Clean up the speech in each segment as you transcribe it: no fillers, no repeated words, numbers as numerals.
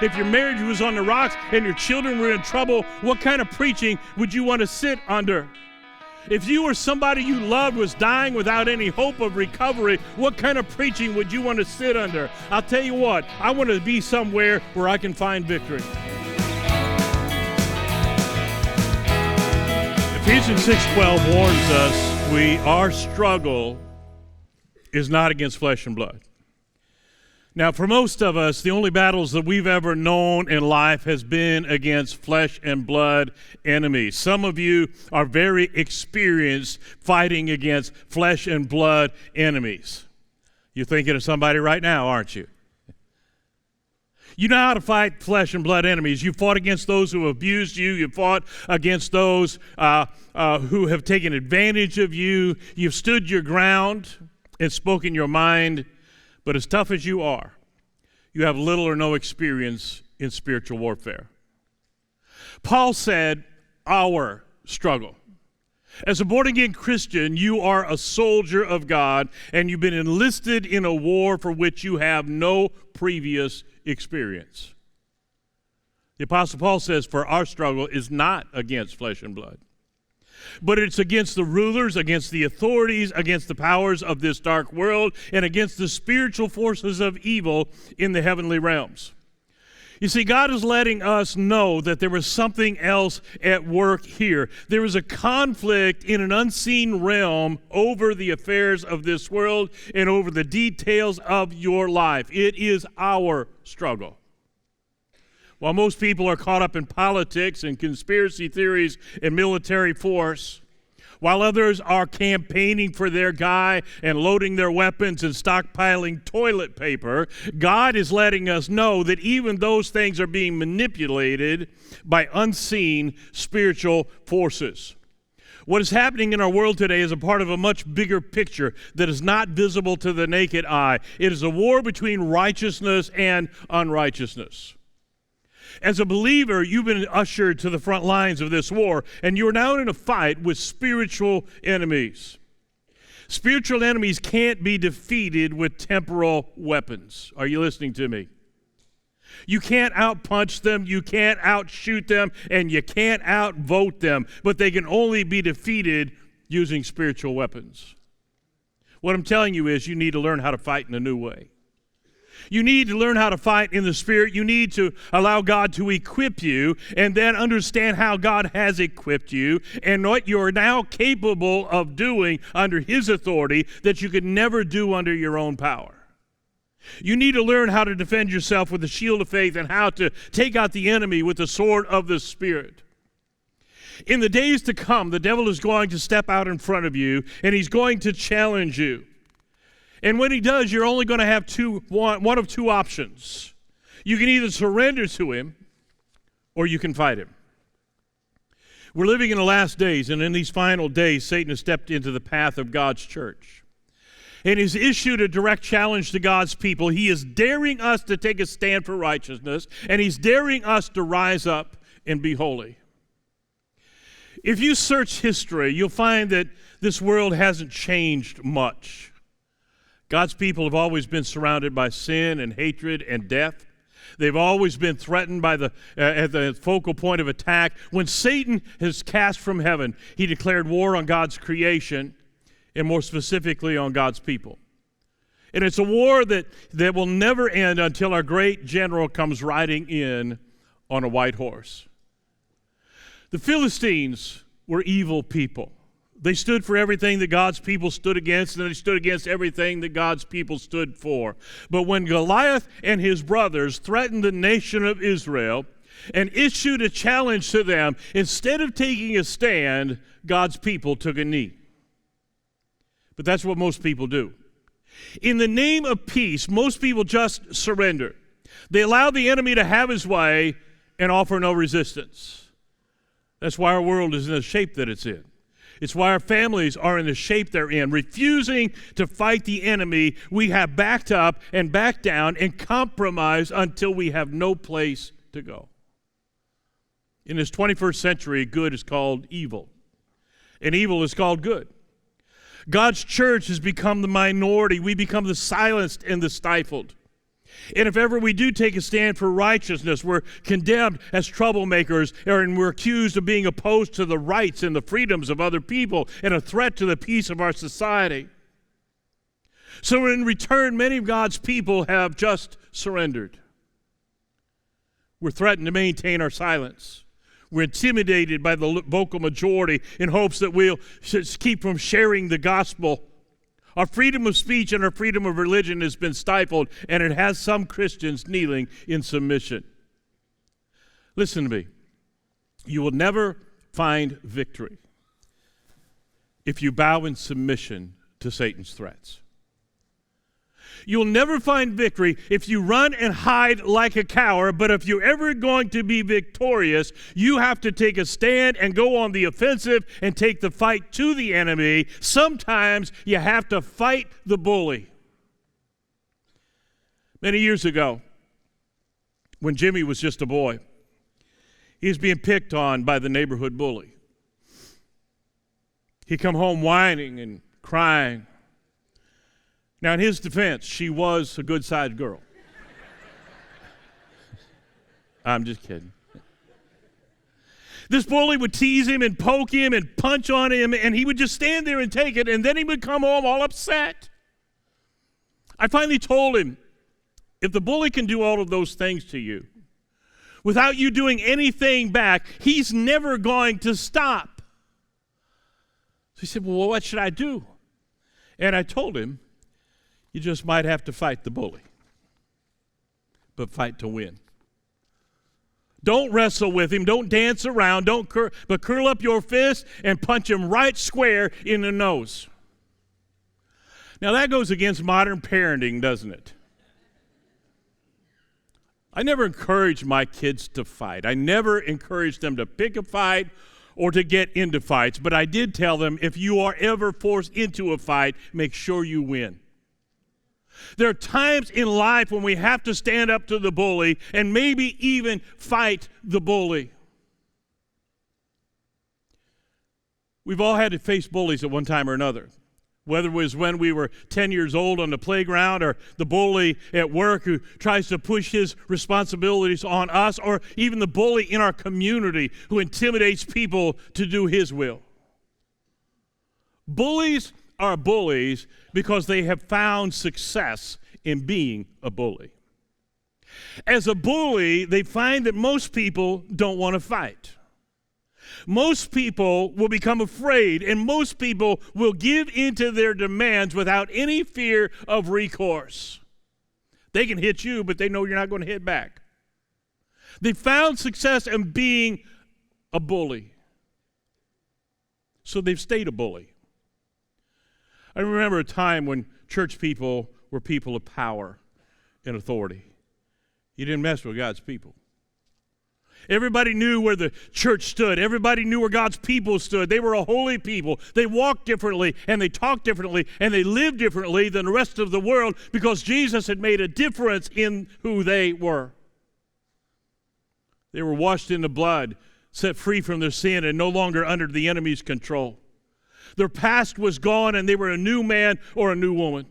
If your marriage was on the rocks and your children were in trouble, what kind of preaching would you want to sit under? If you or somebody you loved was dying without any hope of recovery, what kind of preaching would you want to sit under? I'll tell you what, I want to be somewhere where I can find victory. Ephesians 6:12 warns us our struggle is not against flesh and blood. Now, for most of us, the only battles that we've ever known in life has been against flesh and blood enemies. Some of you are very experienced fighting against flesh and blood enemies. You're thinking of somebody right now, aren't you? You know how to fight flesh and blood enemies. You fought against those who abused you. You fought against those who have taken advantage of you. You've stood your ground and spoken your mind. But as tough as you are, you have little or no experience in spiritual warfare. Paul said, our struggle. As a born-again Christian, you are a soldier of God, and you've been enlisted in a war for which you have no previous experience. The Apostle Paul says, for our struggle is not against flesh and blood, but it's against the rulers, against the authorities, against the powers of this dark world, and against the spiritual forces of evil in the heavenly realms. You see, God is letting us know that there was something else at work here. There is a conflict in an unseen realm over the affairs of this world and over the details of your life. It is our struggle. While most people are caught up in politics and conspiracy theories and military force, while others are campaigning for their guy and loading their weapons and stockpiling toilet paper, God is letting us know that even those things are being manipulated by unseen spiritual forces. What is happening in our world today is a part of a much bigger picture that is not visible to the naked eye. It is a war between righteousness and unrighteousness. As a believer, you've been ushered to the front lines of this war, and you're now in a fight with spiritual enemies. Spiritual enemies can't be defeated with temporal weapons. Are you listening to me? You can't outpunch them, you can't outshoot them, and you can't outvote them, but they can only be defeated using spiritual weapons. What I'm telling you is you need to learn how to fight in a new way. You need to learn how to fight in the Spirit. You need to allow God to equip you and then understand how God has equipped you and what you're now capable of doing under His authority that you could never do under your own power. You need to learn how to defend yourself with the shield of faith and how to take out the enemy with the sword of the Spirit. In the days to come, the devil is going to step out in front of you and he's going to challenge you. And when he does, you're only going to have one of two options. You can either surrender to him or you can fight him. We're living in the last days, and in these final days, Satan has stepped into the path of God's church. And he's issued a direct challenge to God's people. He is daring us to take a stand for righteousness, and he's daring us to rise up and be holy. If you search history, you'll find that this world hasn't changed much. God's people have always been surrounded by sin and hatred and death. They've always been threatened by at the focal point of attack. When Satan is cast from heaven, he declared war on God's creation and more specifically on God's people. And it's a war that will never end until our great general comes riding in on a white horse. The Philistines were evil people. They stood for everything that God's people stood against, and they stood against everything that God's people stood for. But when Goliath and his brothers threatened the nation of Israel and issued a challenge to them, instead of taking a stand, God's people took a knee. But that's what most people do. In the name of peace, most people just surrender. They allow the enemy to have his way and offer no resistance. That's why our world is in the shape that it's in. It's why our families are in the shape they're in. Refusing to fight the enemy, we have backed up and backed down and compromised until we have no place to go. In this 21st century, good is called evil, and evil is called good. God's church has become the minority. We become the silenced and the stifled. And if ever we do take a stand for righteousness, we're condemned as troublemakers, and we're accused of being opposed to the rights and the freedoms of other people and a threat to the peace of our society. So in return, many of God's people have just surrendered. We're threatened to maintain our silence. We're intimidated by the vocal majority in hopes that we'll keep from sharing the gospel. Our freedom of speech and our freedom of religion has been stifled, and it has some Christians kneeling in submission. Listen to me. You will never find victory if you bow in submission to Satan's threats. You'll never find victory if you run and hide like a coward, but if you're ever going to be victorious, you have to take a stand and go on the offensive and take the fight to the enemy. Sometimes you have to fight the bully. Many years ago, when Jimmy was just a boy, he was being picked on by the neighborhood bully. He'd come home whining and crying. Now, in his defense, she was a good-sized girl. I'm just kidding. This bully would tease him and poke him and punch on him, and he would just stand there and take it, and then he would come home all upset. I finally told him, if the bully can do all of those things to you without you doing anything back, he's never going to stop. So he said, well, what should I do? And I told him, you just might have to fight the bully, but fight to win. Don't wrestle with him. Don't dance around. But curl up your fist and punch him right square in the nose. Now that goes against modern parenting, doesn't it? I never encourage my kids to fight. I never encourage them to pick a fight or to get into fights. But I did tell them, if you are ever forced into a fight, make sure you win. There are times in life when we have to stand up to the bully and maybe even fight the bully. We've all had to face bullies at one time or another, whether it was when we were 10 years old on the playground, or the bully at work who tries to push his responsibilities on us, or even the bully in our community who intimidates people to do his will. Bullies are bullies because they have found success in being a bully. As a bully, they find that most people don't want to fight. Most people will become afraid, and most people will give in to their demands without any fear of recourse. They can hit you, but they know you're not going to hit back. They found success in being a bully, so they've stayed a bully. I remember a time when church people were people of power and authority. You didn't mess with God's people. Everybody knew where the church stood. Everybody knew where God's people stood. They were a holy people. They walked differently, and they talked differently, and they lived differently than the rest of the world because Jesus had made a difference in who they were. They were washed in the blood, set free from their sin, and no longer under the enemy's control. Their past was gone, and they were a new man or a new woman.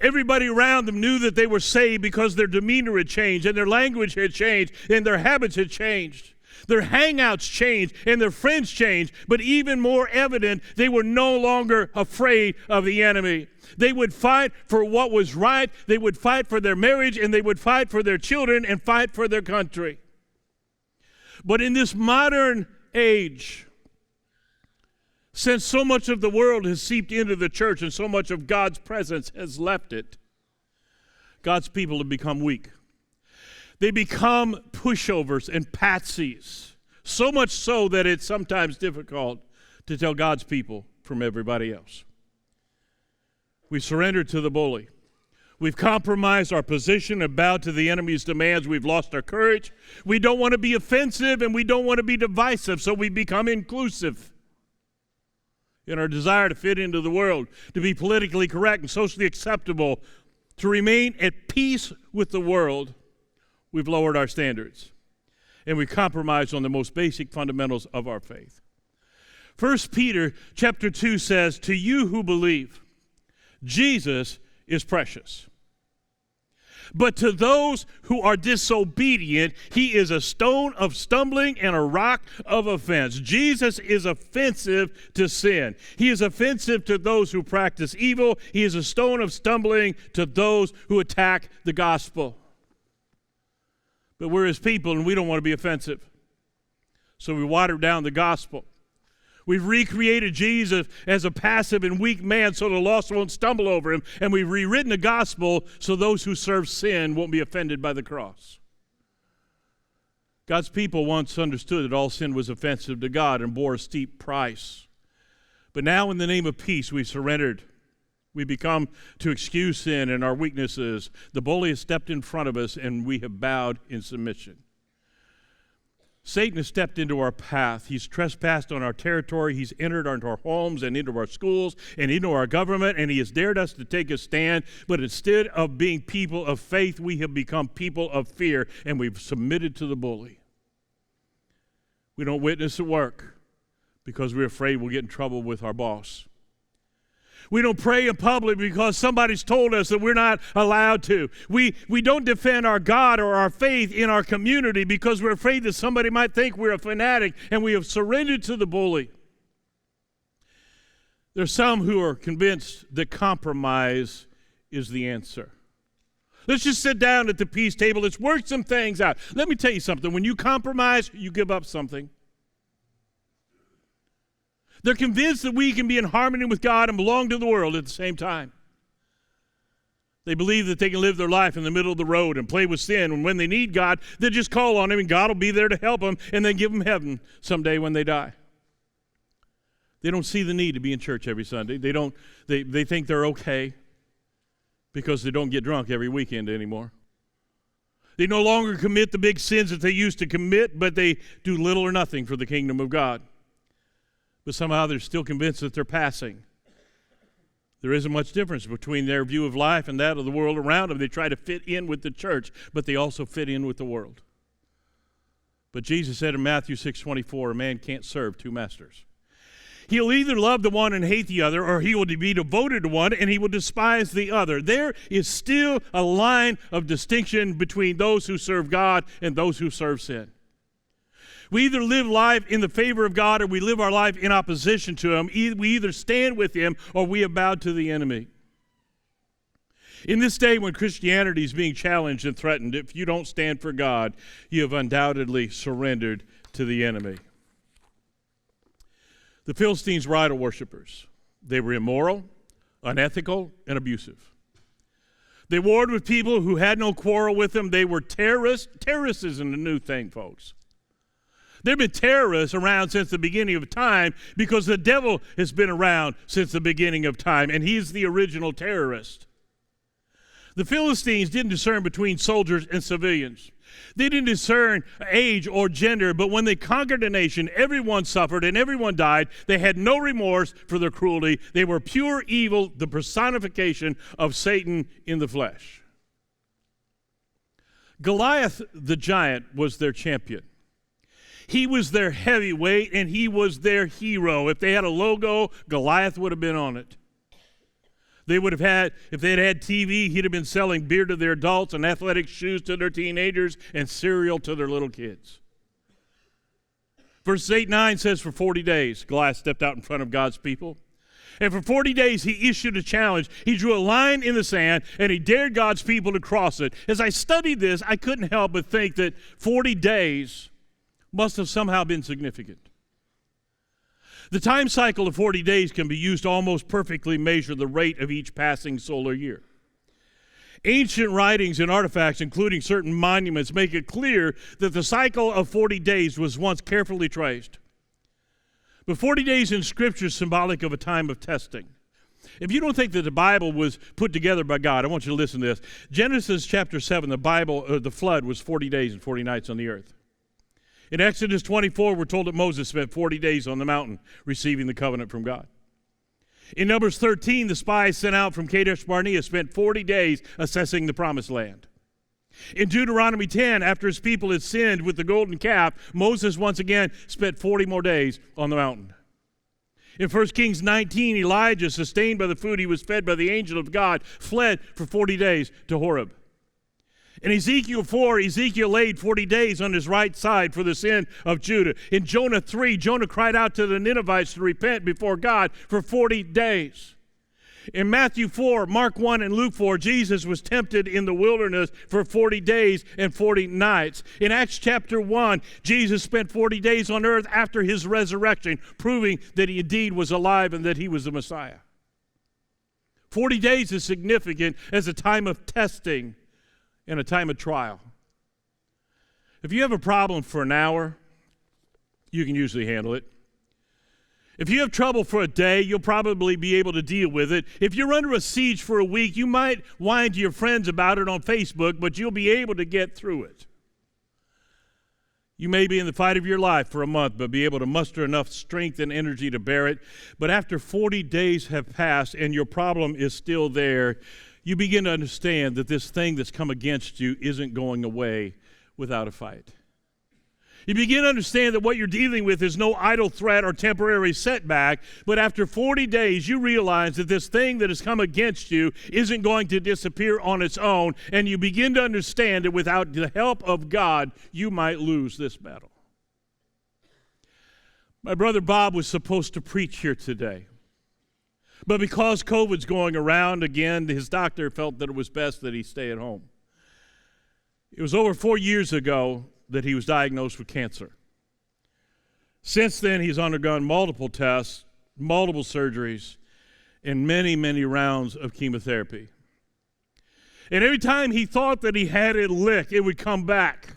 Everybody around them knew that they were saved because their demeanor had changed, and their language had changed, and their habits had changed. Their hangouts changed, and their friends changed. But even more evident, they were no longer afraid of the enemy. They would fight for what was right. They would fight for their marriage, and they would fight for their children and fight for their country. But in this modern age, since so much of the world has seeped into the church and so much of God's presence has left it, God's people have become weak. They become pushovers and patsies, so much so that it's sometimes difficult to tell God's people from everybody else. We surrendered to the bully. We've compromised our position and bowed to the enemy's demands. We've lost our courage. We don't want to be offensive, and we don't want to be divisive, so we become inclusive. In our desire to fit into the world, to be politically correct and socially acceptable, to remain at peace with the world, we've lowered our standards, and we compromised on the most basic fundamentals of our faith. 1 Peter chapter 2 says, "To you who believe, Jesus is precious. But to those who are disobedient, he is a stone of stumbling and a rock of offense. Jesus is offensive to sin. He is offensive to those who practice evil. He is a stone of stumbling to those who attack the gospel. But we're his people and we don't want to be offensive. So we water down the gospel. We've recreated Jesus as a passive and weak man so the lost won't stumble over him. And we've rewritten the gospel so those who serve sin won't be offended by the cross. God's people once understood that all sin was offensive to God and bore a steep price. But now in the name of peace, we've surrendered. We become to excuse sin and our weaknesses. The bully has stepped in front of us and we have bowed in submission. Satan has stepped into our path. He's trespassed on our territory. He's entered into our homes and into our schools and into our government, and he has dared us to take a stand. But instead of being people of faith, we have become people of fear, and we've submitted to the bully. We don't witness at work because we're afraid we'll get in trouble with our boss. We don't pray in public because somebody's told us that we're not allowed to. We don't defend our God or our faith in our community because we're afraid that somebody might think we're a fanatic, and we have surrendered to the bully. There's some who are convinced that compromise is the answer. Let's just sit down at the peace table. Let's work some things out. Let me tell you something. When you compromise, you give up something. They're convinced that we can be in harmony with God and belong to the world at the same time. They believe that they can live their life in the middle of the road and play with sin, and when they need God, they just call on him, and God will be there to help them, and then give them heaven someday when they die. They don't see the need to be in church every Sunday. They think they're okay because they don't get drunk every weekend anymore. They no longer commit the big sins that they used to commit, but they do little or nothing for the kingdom of God. But somehow they're still convinced that they're passing. There isn't much difference between their view of life and that of the world around them. They try to fit in with the church, but they also fit in with the world. But Jesus said in Matthew 6:24, a man can't serve two masters. He'll either love the one and hate the other, or he will be devoted to one and he will despise the other. There is still a line of distinction between those who serve God and those who serve sin. We either live life in the favor of God or we live our life in opposition to him. We either stand with him or we have bowed to the enemy. In this day when Christianity is being challenged and threatened, if you don't stand for God, you have undoubtedly surrendered to the enemy. The Philistines were idol worshipers. They were immoral, unethical, and abusive. They warred with people who had no quarrel with them. They were terrorists. Terrorists isn't a new thing, folks. There have been terrorists around since the beginning of time because the devil has been around since the beginning of time, and he's the original terrorist. The Philistines didn't discern between soldiers and civilians. They didn't discern age or gender, but when they conquered a nation, everyone suffered and everyone died. They had no remorse for their cruelty. They were pure evil, the personification of Satan in the flesh. Goliath the giant was their champion. He was their heavyweight, and he was their hero. If they had a logo, Goliath would have been on it. They would have had, if they had had TV, he'd have been selling beer to their adults and athletic shoes to their teenagers and cereal to their little kids. Verse 8-9 says, for 40 days, Goliath stepped out in front of God's people. And for 40 days, he issued a challenge. He drew a line in the sand, and he dared God's people to cross it. As I studied this, I couldn't help but think that 40 days must have somehow been significant. The time cycle of 40 days can be used to almost perfectly measure the rate of each passing solar year. Ancient writings and artifacts, including certain monuments, make it clear that the cycle of 40 days was once carefully traced. But 40 days in Scripture is symbolic of a time of testing. If you don't think that the Bible was put together by God, I want you to listen to this. Genesis chapter 7, the flood was 40 days and 40 nights on the earth. In Exodus 24, we're told that Moses spent 40 days on the mountain receiving the covenant from God. In Numbers 13, the spies sent out from Kadesh Barnea spent 40 days assessing the promised land. In Deuteronomy 10, after his people had sinned with the golden calf, Moses once again spent 40 more days on the mountain. In 1 Kings 19, Elijah, sustained by the food he was fed by the angel of God, fled for 40 days to Horeb. In Ezekiel 4, Ezekiel laid 40 days on his right side for the sin of Judah. In Jonah 3, Jonah cried out to the Ninevites to repent before God for 40 days. In Matthew 4, Mark 1, and Luke 4, Jesus was tempted in the wilderness for 40 days and 40 nights. In Acts chapter 1, Jesus spent 40 days on earth after his resurrection, proving that he indeed was alive and that he was the Messiah. 40 days is significant as a time of testing and a time of trial. If you have a problem for an hour, you can usually handle it. If you have trouble for a day, you'll probably be able to deal with it. If you're under a siege for a week, you might whine to your friends about it on Facebook, but you'll be able to get through it. You may be in the fight of your life for a month, but be able to muster enough strength and energy to bear it. But after 40 days have passed and your problem is still there, you begin to understand that this thing that's come against you isn't going away without a fight. You begin to understand that what you're dealing with is no idle threat or temporary setback, but after 40 days, you realize that this thing that has come against you isn't going to disappear on its own, and you begin to understand that without the help of God, you might lose this battle. My brother Bob was supposed to preach here today, but because COVID's going around again, his doctor felt that it was best that he stay at home. It was over 4 years ago that he was diagnosed with cancer. Since then, he's undergone multiple tests, multiple surgeries, and many, many rounds of chemotherapy. And every time he thought that he had it licked, it would come back.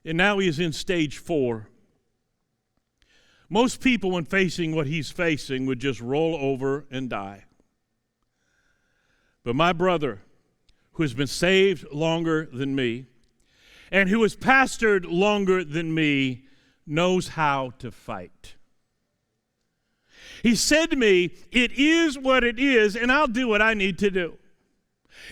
And now he is in stage 4. Most people, when facing what he's facing, would just roll over and die. But my brother, who has been saved longer than me, and who has pastored longer than me, knows how to fight. He said to me, "It is what it is, and I'll do what I need to do.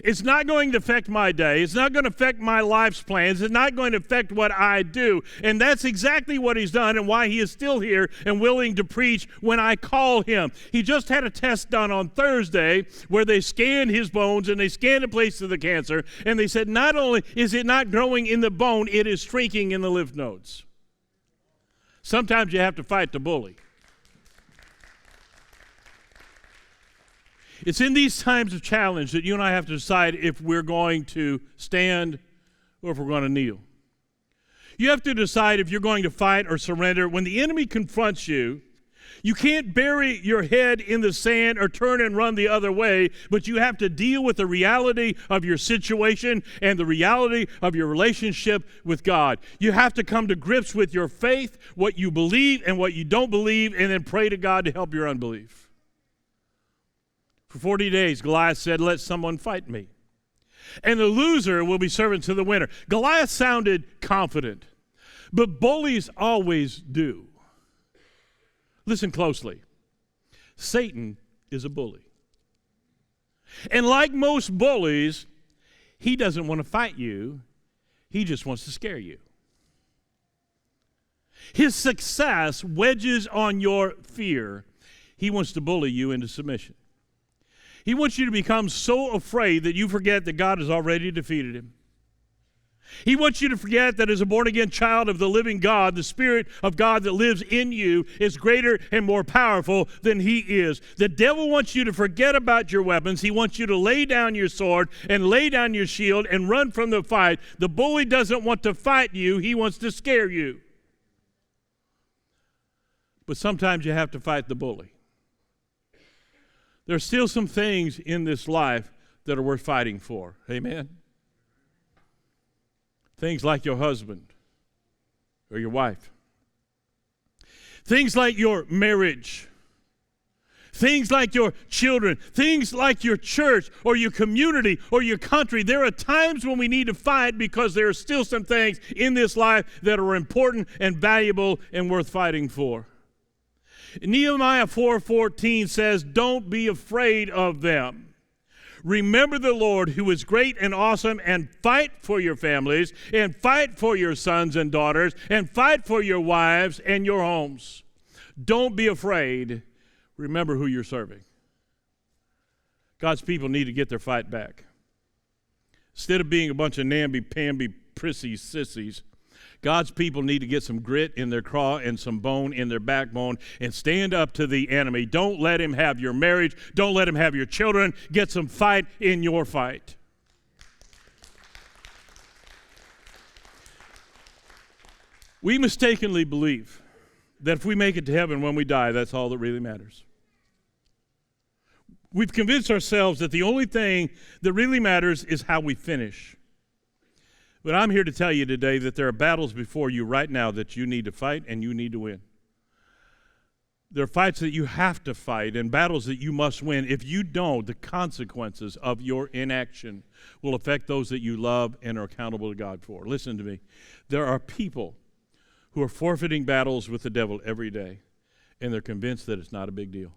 It's not going to affect my day. It's not going to affect my life's plans. It's not going to affect what I do." And that's exactly what he's done and why he is still here and willing to preach when I call him. He just had a test done on Thursday where they scanned his bones and they scanned the place of the cancer, and they said not only is it not growing in the bone, it is shrinking in the lymph nodes. Sometimes you have to fight the bully. It's in these times of challenge that you and I have to decide if we're going to stand or if we're going to kneel. You have to decide if you're going to fight or surrender. When the enemy confronts you, you can't bury your head in the sand or turn and run the other way, but you have to deal with the reality of your situation and the reality of your relationship with God. You have to come to grips with your faith, what you believe and what you don't believe, and then pray to God to help your unbelief. For 40 days, Goliath said, "Let someone fight me, and the loser will be servant to the winner." Goliath sounded confident, but bullies always do. Listen closely. Satan is a bully. And like most bullies, he doesn't want to fight you. He just wants to scare you. His success wedges on your fear. He wants to bully you into submission. He wants you to become so afraid that you forget that God has already defeated him. He wants you to forget that as a born-again child of the living God, the Spirit of God that lives in you is greater and more powerful than he is. The devil wants you to forget about your weapons. He wants you to lay down your sword and lay down your shield and run from the fight. The bully doesn't want to fight you. He wants to scare you. But sometimes you have to fight the bully. There's still some things in this life that are worth fighting for. Amen? Things like your husband or your wife. Things like your marriage. Things like your children. Things like your church or your community or your country. There are times when we need to fight because there are still some things in this life that are important and valuable and worth fighting for. Nehemiah 4:14 says, "Don't be afraid of them. Remember the Lord who is great and awesome, and fight for your families, and fight for your sons and daughters, and fight for your wives and your homes." Don't be afraid. Remember who you're serving. God's people need to get their fight back. Instead of being a bunch of namby-pamby, prissy sissies, God's people need to get some grit in their craw and some bone in their backbone and stand up to the enemy. Don't let him have your marriage. Don't let him have your children. Get some fight in your fight. We mistakenly believe that if we make it to heaven when we die, that's all that really matters. We've convinced ourselves that the only thing that really matters is how we finish. But I'm here to tell you today that there are battles before you right now that you need to fight and you need to win. There are fights that you have to fight and battles that you must win. If you don't, the consequences of your inaction will affect those that you love and are accountable to God for. Listen to me. There are people who are forfeiting battles with the devil every day, and they're convinced that it's not a big deal.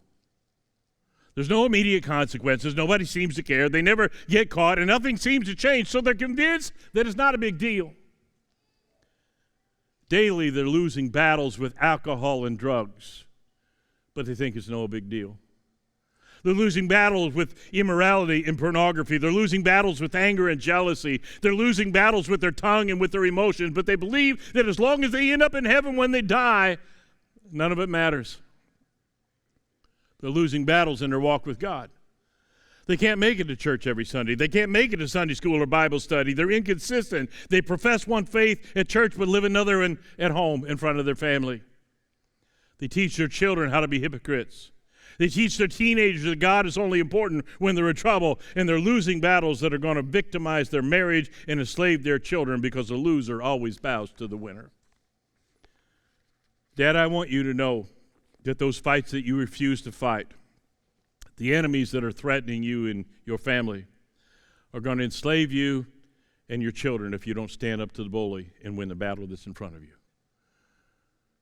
There's no immediate consequences. Nobody seems to care. They never get caught, and nothing seems to change, so they're convinced that it's not a big deal. Daily, they're losing battles with alcohol and drugs, but they think it's no big deal. They're losing battles with immorality and pornography. They're losing battles with anger and jealousy. They're losing battles with their tongue and with their emotions, but they believe that as long as they end up in heaven when they die, none of it matters. They're losing battles in their walk with God. They can't make it to church every Sunday. They can't make it to Sunday school or Bible study. They're inconsistent. They profess one faith at church but live another at home in front of their family. They teach their children how to be hypocrites. They teach their teenagers that God is only important when they're in trouble, and they're losing battles that are going to victimize their marriage and enslave their children because the loser always bows to the winner. Dad, I want you to know that those fights that you refuse to fight, the enemies that are threatening you and your family, are going to enslave you and your children if you don't stand up to the bully and win the battle that's in front of you.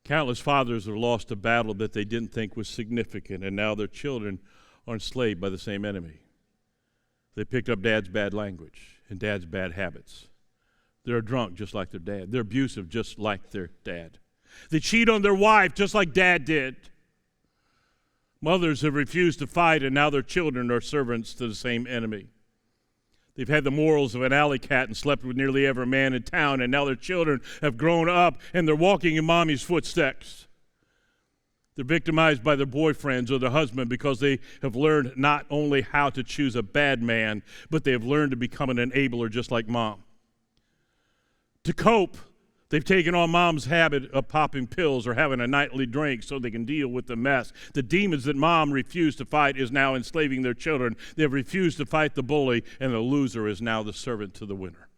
Countless fathers have lost a battle that they didn't think was significant, and now their children are enslaved by the same enemy. They picked up dad's bad language and dad's bad habits. They're drunk just like their dad. They're abusive just like their dad. They cheat on their wife just like dad did. Mothers have refused to fight, and now their children are servants to the same enemy. They've had the morals of an alley cat and slept with nearly every man in town, and now their children have grown up and they're walking in mommy's footsteps. They're victimized by their boyfriends or their husband because they have learned not only how to choose a bad man, but they have learned to become an enabler just like mom. To cope, they've taken on mom's habit of popping pills or having a nightly drink so they can deal with the mess. The demons that mom refused to fight is now enslaving their children. They've refused to fight the bully, and the loser is now the servant to the winner.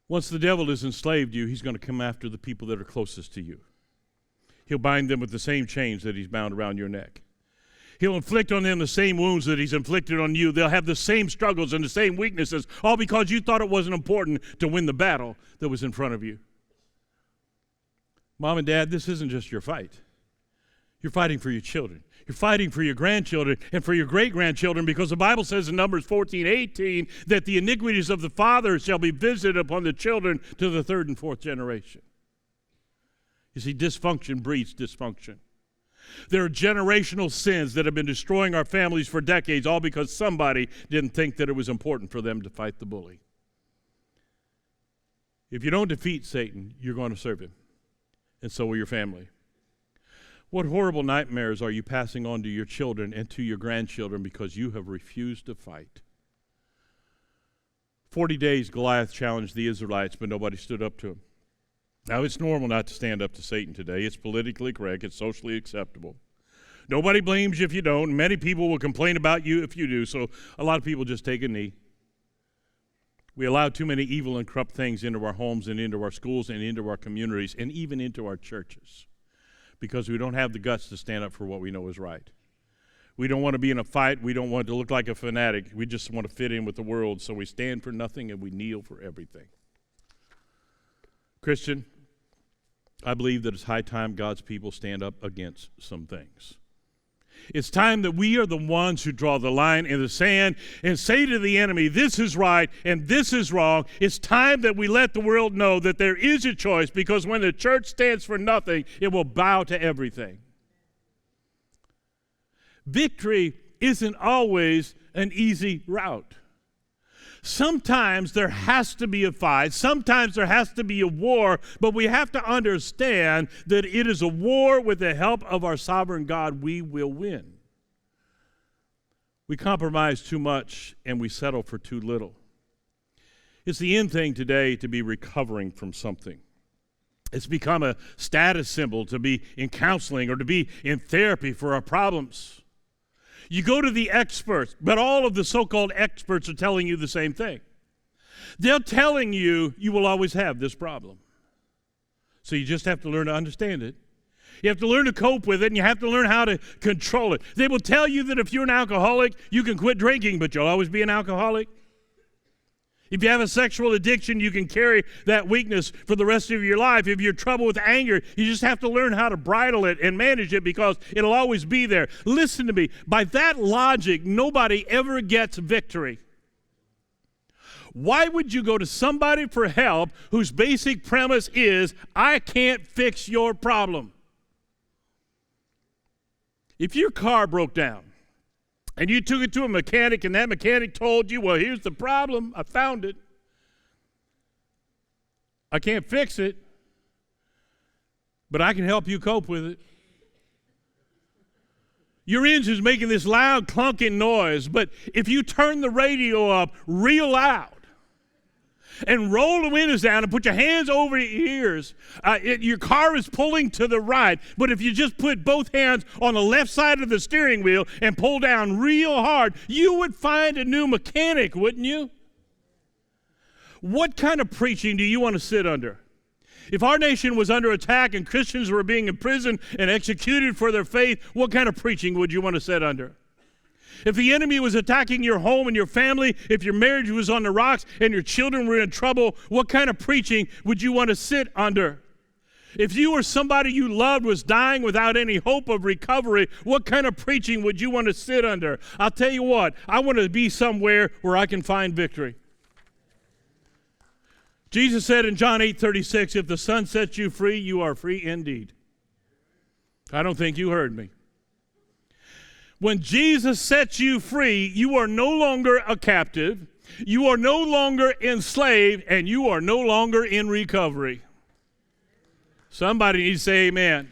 Once the devil has enslaved you, he's going to come after the people that are closest to you. He'll bind them with the same chains that he's bound around your neck. He'll inflict on them the same wounds that he's inflicted on you. They'll have the same struggles and the same weaknesses, all because you thought it wasn't important to win the battle that was in front of you. Mom and Dad, this isn't just your fight. You're fighting for your children. You're fighting for your grandchildren and for your great-grandchildren, because the Bible says in Numbers 14:18 that the iniquities of the father shall be visited upon the children to the third and fourth generation. You see, dysfunction breeds dysfunction. There are generational sins that have been destroying our families for decades, all because somebody didn't think that it was important for them to fight the bully. If you don't defeat Satan, you're going to serve him, and so will your family. What horrible nightmares are you passing on to your children and to your grandchildren because you have refused to fight? 40 days Goliath challenged the Israelites, but nobody stood up to him. Now, it's normal not to stand up to Satan today. It's politically correct. It's socially acceptable. Nobody blames you if you don't. Many people will complain about you if you do, so a lot of people just take a knee. We allow too many evil and corrupt things into our homes and into our schools and into our communities and even into our churches because we don't have the guts to stand up for what we know is right. We don't want to be in a fight. We don't want to look like a fanatic. We just want to fit in with the world, so we stand for nothing and we kneel for everything. Christian, I believe that it's high time God's people stand up against some things. It's time that we are the ones who draw the line in the sand and say to the enemy, this is right and this is wrong. It's time that we let the world know that there is a choice, because when the church stands for nothing, it will bow to everything. Victory isn't always an easy route. Sometimes there has to be a fight. Sometimes there has to be a war, but we have to understand that it is a war with the help of our sovereign God we will win. We compromise too much and we settle for too little. It's the end thing today to be recovering from something. It's become a status symbol to be in counseling or to be in therapy for our problems. You go to the experts, but all of the so-called experts are telling you the same thing. They're telling you you will always have this problem. So you just have to learn to understand it. You have to learn to cope with it, and you have to learn how to control it. They will tell you that if you're an alcoholic, you can quit drinking, but you'll always be an alcoholic. If you have a sexual addiction, you can carry that weakness for the rest of your life. If you're trouble with anger, you just have to learn how to bridle it and manage it because it'll always be there. Listen to me. By that logic, nobody ever gets victory. Why would you go to somebody for help whose basic premise is, I can't fix your problem? If your car broke down, and you took it to a mechanic, and that mechanic told you, well, here's the problem. I found it. I can't fix it, but I can help you cope with it. Your engine's making this loud, clunking noise, but if you turn the radio up real loud and roll the windows down and put your hands over your ears, your car is pulling to the right, but if you just put both hands on the left side of the steering wheel and pull down real hard, you would find a new mechanic, wouldn't you? What kind of preaching do you want to sit under? If our nation was under attack and Christians were being imprisoned and executed for their faith, what kind of preaching would you want to sit under? If the enemy was attacking your home and your family, if your marriage was on the rocks and your children were in trouble, what kind of preaching would you want to sit under? If you or somebody you loved was dying without any hope of recovery, what kind of preaching would you want to sit under? I'll tell you what, I want to be somewhere where I can find victory. Jesus said in John 8:36, if the Son sets you free, you are free indeed. I don't think you heard me. When Jesus sets you free, you are no longer a captive, you are no longer enslaved, and you are no longer in recovery. Somebody needs to say amen.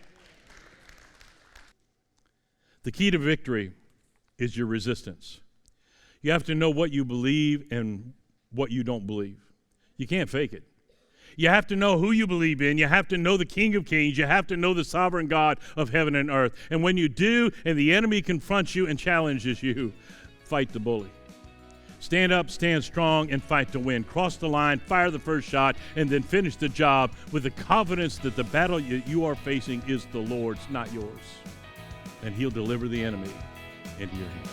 The key to victory is your resistance. You have to know what you believe and what you don't believe. You can't fake it. You have to know who you believe in. You have to know the King of Kings. You have to know the sovereign God of heaven and earth. And when you do, and the enemy confronts you and challenges you, fight the bully. Stand up, stand strong, and fight to win. Cross the line, fire the first shot, and then finish the job with the confidence that the battle you are facing is the Lord's, not yours. And He'll deliver the enemy into your hands.